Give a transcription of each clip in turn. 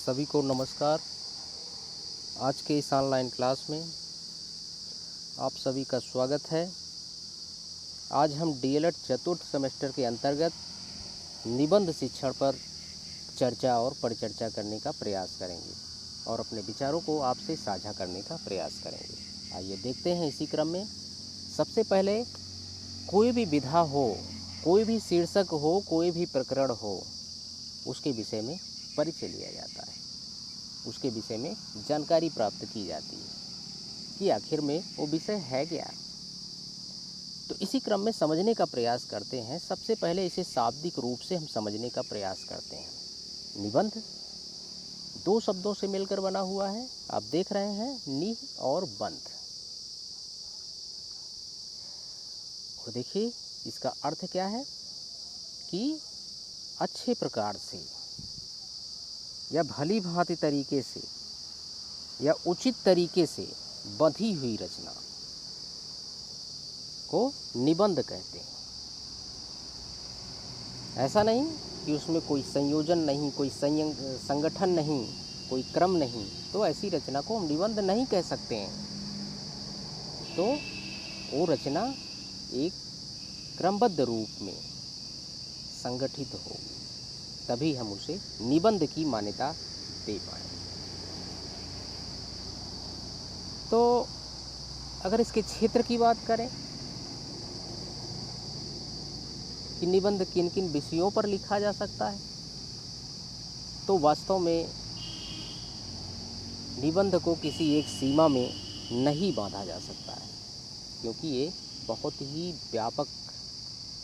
सभी को नमस्कार। आज के इस ऑनलाइन क्लास में आप सभी का स्वागत है। आज हम डीएलएड चतुर्थ सेमेस्टर के अंतर्गत निबंध शिक्षण पर चर्चा और परिचर्चा करने का प्रयास करेंगे और अपने विचारों को आपसे साझा करने का प्रयास करेंगे। आइए देखते हैं इसी क्रम में। सबसे पहले कोई भी विधा हो, कोई भी शीर्षक हो, कोई भी प्रकरण हो, उसके विषय में परिचय लिया जाता है, उसके विषय में जानकारी प्राप्त की जाती है कि आखिर में वो विषय है क्या। तो इसी क्रम में समझने का प्रयास करते हैं। सबसे पहले इसे शाब्दिक रूप से हम समझने का प्रयास करते हैं। निबंध दो शब्दों से मिलकर बना हुआ है, आप देख रहे हैं, नि और बंध। और देखिए इसका अर्थ क्या है कि अच्छे प्रकार से या भली भांति तरीके से या उचित तरीके से बंधी हुई रचना को निबंध कहते हैं। ऐसा नहीं कि उसमें कोई संयोजन नहीं, कोई संगठन नहीं, कोई क्रम नहीं, तो ऐसी रचना को हम निबंध नहीं कह सकते हैं। तो वो रचना एक क्रमबद्ध रूप में संगठित हो, तभी हम उसे निबंध की मान्यता दे पाएंगे। तो अगर इसके क्षेत्र की बात करें कि निबंध किन किन विषयों पर लिखा जा सकता है, तो वास्तव में निबंध को किसी एक सीमा में नहीं बांधा जा सकता है, क्योंकि ये बहुत ही व्यापक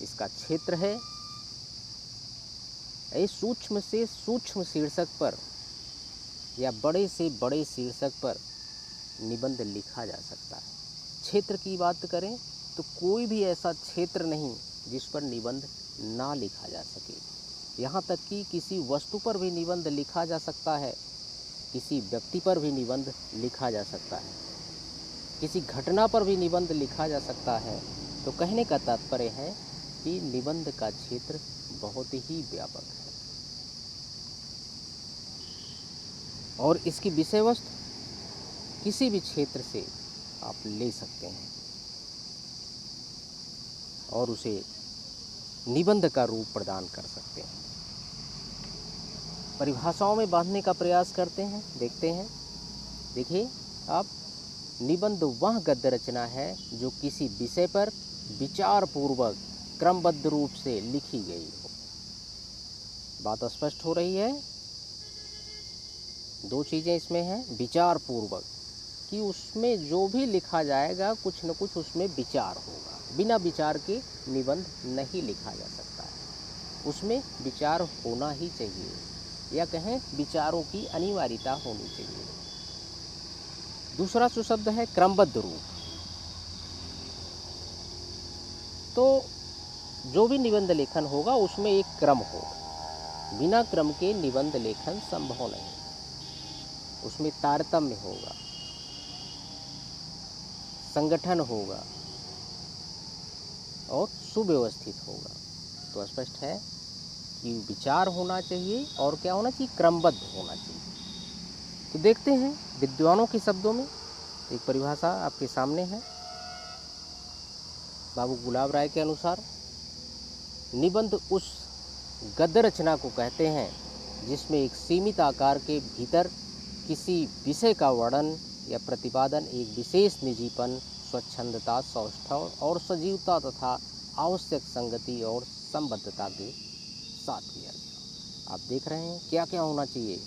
इसका क्षेत्र है। ये सूक्ष्म से सूक्ष्म शीर्षक पर या बड़े से बड़े शीर्षक पर निबंध लिखा जा सकता है। क्षेत्र की बात करें तो कोई भी ऐसा क्षेत्र नहीं जिस पर निबंध ना लिखा जा सके। यहाँ तक कि किसी वस्तु पर भी निबंध लिखा जा सकता है, किसी व्यक्ति पर भी निबंध लिखा जा सकता है, किसी घटना पर भी निबंध लिखा जा सकता है। तो कहने का तात्पर्य है कि निबंध का क्षेत्र बहुत ही व्यापक है और इसकी विषय वस्तु किसी भी क्षेत्र से आप ले सकते हैं और उसे निबंध का रूप प्रदान कर सकते हैं। परिभाषाओं में बांधने का प्रयास करते हैं, देखते हैं। देखिए आप, निबंध वह गद्य रचना है जो किसी विषय पर विचार पूर्वक क्रमबद्ध रूप से लिखी गई हो। बात स्पष्ट हो रही है। दो चीज़ें इसमें हैं। विचार पूर्वक कि उसमें जो भी लिखा जाएगा कुछ न कुछ उसमें विचार होगा। बिना विचार के निबंध नहीं लिखा जा सकता है, उसमें विचार होना ही चाहिए, या कहें विचारों की अनिवार्यता होनी चाहिए। दूसरा सुशब्द है क्रमबद्ध रूप। तो जो भी निबंध लेखन होगा उसमें एक क्रम होगा, बिना क्रम के निबंध लेखन संभव नहीं। उसमें तारतम्य होगा, संगठन होगा और सुव्यवस्थित होगा। तो स्पष्ट है कि विचार होना चाहिए और क्या होना चाहिए, क्रमबद्ध होना चाहिए। तो देखते हैं विद्वानों के शब्दों में एक परिभाषा आपके सामने है। बाबू गुलाब राय के अनुसार निबंध उस गद्य रचना को कहते हैं जिसमें एक सीमित आकार के भीतर किसी विषय का वर्णन या प्रतिपादन एक विशेष निजीपन, स्वच्छंदता, सौष्ठव और सजीवता तथा आवश्यक संगति और संबद्धता के साथ किया गया। आप देख रहे हैं क्या क्या होना चाहिए।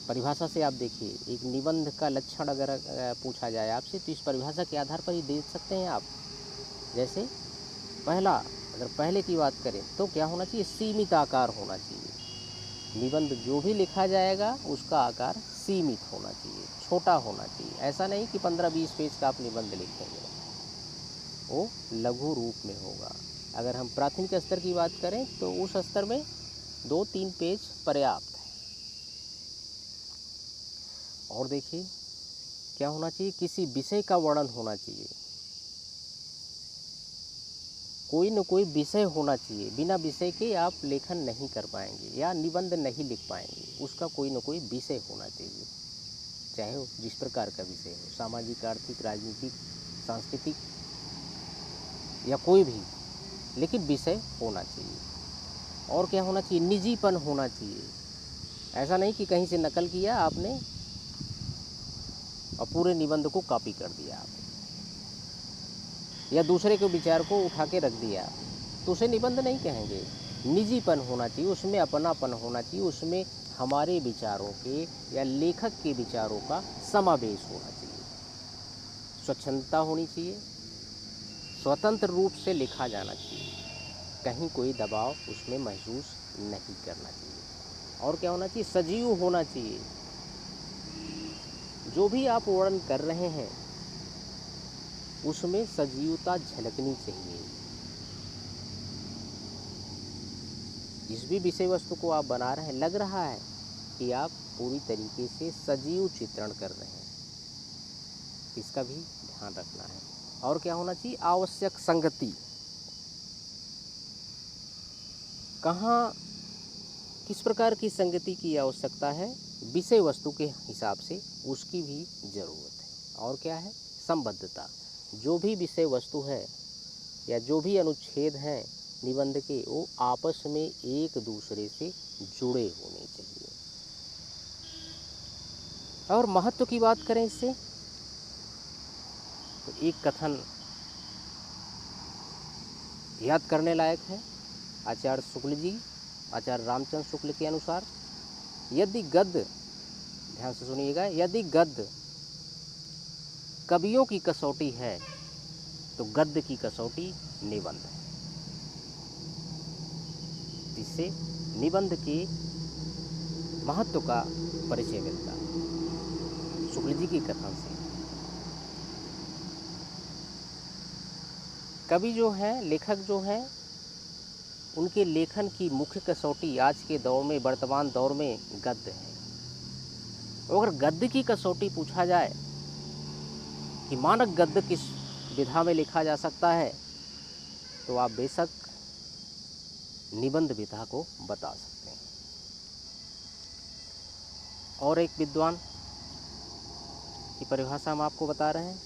परिभाषा से आप देखिए, एक निबंध का लक्षण अगर पूछा जाए आपसे तो इस परिभाषा के आधार पर ही देख सकते हैं आप। जैसे पहला, अगर पहले की बात करें तो क्या होना चाहिए, सीमित आकार होना चाहिए। निबंध जो भी लिखा जाएगा उसका आकार सीमित होना चाहिए, छोटा होना चाहिए। ऐसा नहीं कि 15-20 पेज का आप निबंध लिखेंगे, वो लघु रूप में होगा। अगर हम प्राथमिक स्तर की बात करें तो उस स्तर में 2-3 पेज पर्याप्त है। और देखिए क्या होना चाहिए, किसी विषय का वर्णन होना चाहिए। कोई न कोई विषय होना चाहिए। बिना विषय के आप लेखन नहीं कर पाएंगे या निबंध नहीं लिख पाएंगे। उसका कोई न कोई विषय होना चाहिए, चाहे वो जिस प्रकार का विषय हो, सामाजिक, आर्थिक, राजनीतिक, सांस्कृतिक या कोई भी, लेकिन विषय होना चाहिए। और क्या होना चाहिए? निजीपन होना चाहिए। ऐसा नहीं कि कहीं से नकल किया आपने और पूरे निबंध को कॉपी कर दिया आपने, या दूसरे के विचार को उठा के रख दिया, तो उसे निबंध नहीं कहेंगे। निजीपन होना चाहिए, उसमें अपनापन होना चाहिए, उसमें हमारे विचारों के या लेखक के विचारों का समावेश होना चाहिए। स्वच्छंदता होनी चाहिए, स्वतंत्र रूप से लिखा जाना चाहिए, कहीं कोई दबाव उसमें महसूस नहीं करना चाहिए। और क्या होना चाहिए? सजीव होना चाहिए। जो भी आप वर्णन कर रहे हैं उसमें सजीवता झलकनी चाहिए। जिस भी विषय वस्तु को आप बना रहे हैं, लग रहा है कि आप पूरी तरीके से सजीव चित्रण कर रहे हैं, इसका भी ध्यान रखना है। और क्या होना चाहिए? आवश्यक संगति। कहाँ किस प्रकार की संगति की आवश्यकता है? विषय वस्तु के हिसाब से उसकी भी ज़रूरत है। और क्या है? संबद्धता। जो भी विषय वस्तु है या जो भी अनुच्छेद हैं निबंध के, वो आपस में एक दूसरे से जुड़े होने चाहिए। और महत्व की बात करें इससे, तो एक कथन याद करने लायक है। आचार्य शुक्ल जी, आचार्य रामचंद्र शुक्ल के अनुसार, यदि गद्य, ध्यान से सुनिएगा, यदि गद्य कवियों की कसौटी है तो गद्य की कसौटी निबंध है। इससे निबंध के महत्व का परिचय मिलता है शुक्ल जी की कथन से। कवि जो हैं, लेखक जो हैं, उनके लेखन की मुख्य कसौटी आज के दौर में, वर्तमान दौर में गद्य है। अगर गद्य की कसौटी पूछा जाए कि मानक गद्य किस विधा में लिखा जा सकता है, तो आप बेशक निबंध विधा को बता सकते हैं। और एक विद्वान की परिभाषा हम आपको बता रहे हैं,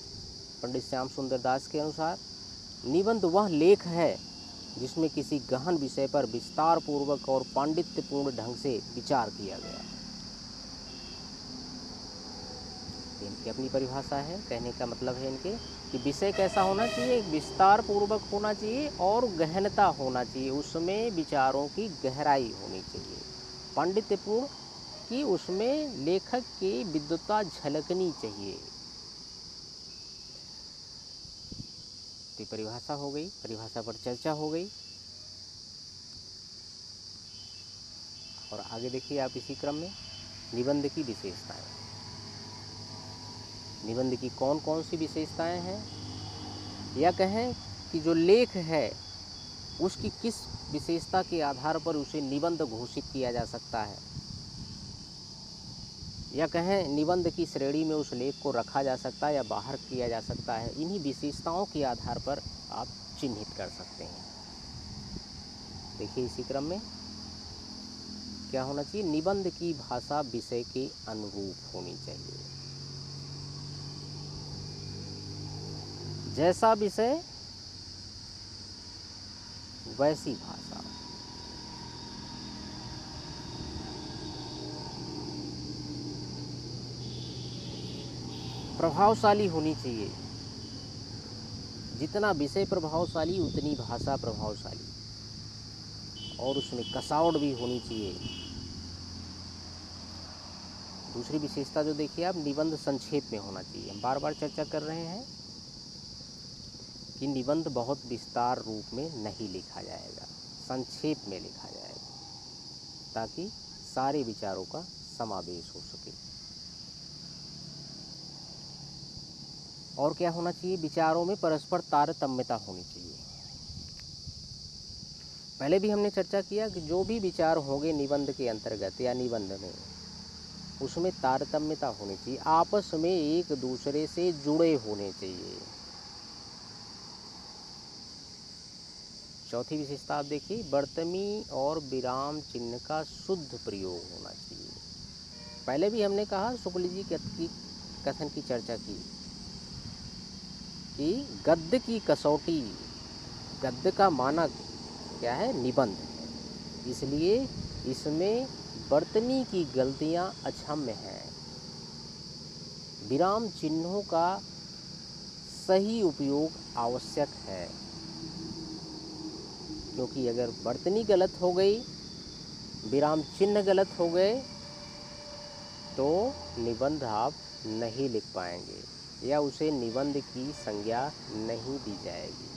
पंडित श्याम सुंदर दास के अनुसार, निबंध वह लेख है जिसमें किसी गहन विषय पर विस्तार पूर्वक और पांडित्यपूर्ण ढंग से विचार किया गया। इनकी अपनी परिभाषा है। कहने का मतलब है इनके कि विषय कैसा होना चाहिए? विस्तार पूर्वक होना चाहिए और गहनता होना चाहिए, उसमें विचारों की गहराई होनी चाहिए। पांडित्यपूर्ण कि उसमें लेखक की विद्वता झलकनी चाहिए। तो परिभाषा हो गई, परिभाषा पर चर्चा हो गई। और आगे देखिए आप इसी क्रम में निबंध की विशेषताएं। निबंध की कौन कौन सी विशेषताएं हैं, या कहें कि जो लेख है उसकी किस विशेषता के आधार पर उसे निबंध घोषित किया जा सकता है, या कहें निबंध की श्रेणी में उस लेख को रखा जा सकता है या बाहर किया जा सकता है। इन्हीं विशेषताओं के आधार पर आप चिन्हित कर सकते हैं। देखिए इसी क्रम में क्या होना चाहिए? निबंध की भाषा विषय के अनुरूप होनी चाहिए। जैसा विषय वैसी भाषा। प्रभावशाली होनी चाहिए। जितना विषय प्रभावशाली उतनी भाषा प्रभावशाली, और उसमें कसावट भी होनी चाहिए। दूसरी विशेषता जो देखिए आप, निबंध संक्षेप में होना चाहिए। हम बार बार चर्चा कर रहे हैं कि निबंध बहुत विस्तार रूप में नहीं लिखा जाएगा, संक्षेप में लिखा जाएगा, ताकि सारे विचारों का समावेश हो सके। और क्या होना चाहिए? विचारों में परस्पर तारतम्यता होनी चाहिए। पहले भी हमने चर्चा किया कि जो भी विचार होंगे निबंध के अंतर्गत या निबंध में, उसमें तारतम्यता होनी चाहिए, आपस में एक दूसरे से जुड़े होने चाहिए। चौथी विशेषता आप देखिए, वर्तनी और विराम चिन्ह का शुद्ध प्रयोग होना चाहिए। पहले भी हमने कहा, शुक्ल जी की कथन की चर्चा की कि गद्य की कसौटी, गद्य का मानक क्या है? निबंध है। इसलिए इसमें वर्तनी की गलतियां अक्षम्य हैं। विराम चिन्हों का सही उपयोग आवश्यक है, क्योंकि अगर वर्तनी गलत हो गई, विराम चिन्ह गलत हो गए, तो निबंध आप नहीं लिख पाएंगे या उसे निबंध की संज्ञा नहीं दी जाएगी।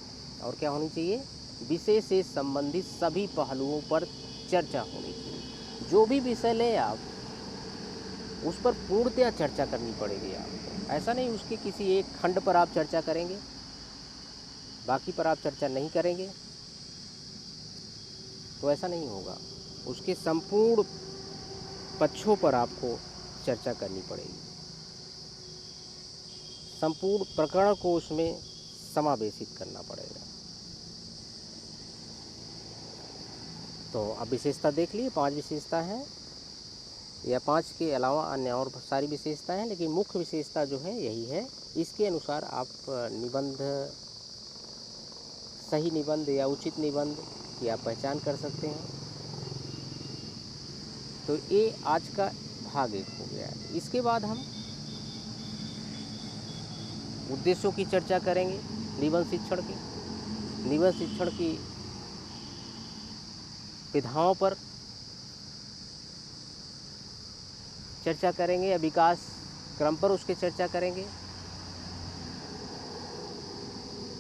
और क्या होनी चाहिए? विषय से संबंधित सभी पहलुओं पर चर्चा होनी चाहिए। जो भी विषय लें आप, उस पर पूर्णतया चर्चा करनी पड़ेगी आपको। ऐसा नहीं उसके किसी एक खंड पर आप चर्चा करेंगे, बाकी पर आप चर्चा नहीं करेंगे, तो ऐसा नहीं होगा। उसके संपूर्ण पक्षों पर आपको चर्चा करनी पड़ेगी, संपूर्ण प्रकरण को उसमें समावेशित करना पड़ेगा। तो अब विशेषता देख लिए, 5 विशेषता हैं, या 5 के अलावा अन्य और सारी विशेषताएं हैं, लेकिन मुख्य विशेषता जो है यही है। इसके अनुसार आप निबंध, सही निबंध या उचित निबंध की आप पहचान कर सकते हैं। तो ये आज का भाग 1 हो गया है। इसके बाद हम उद्देश्यों की चर्चा करेंगे निबंध शिक्षण के। निबंध शिक्षण की विधाओं पर चर्चा करेंगे, या विकास क्रम पर उसके चर्चा करेंगे।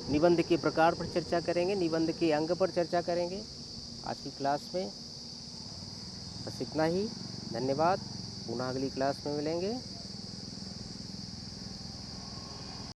निबंध के प्रकार पर चर्चा करेंगे, निबंध के अंग पर चर्चा करेंगे। आज की क्लास में बस इतना ही। धन्यवाद। पुनः अगली क्लास में मिलेंगे।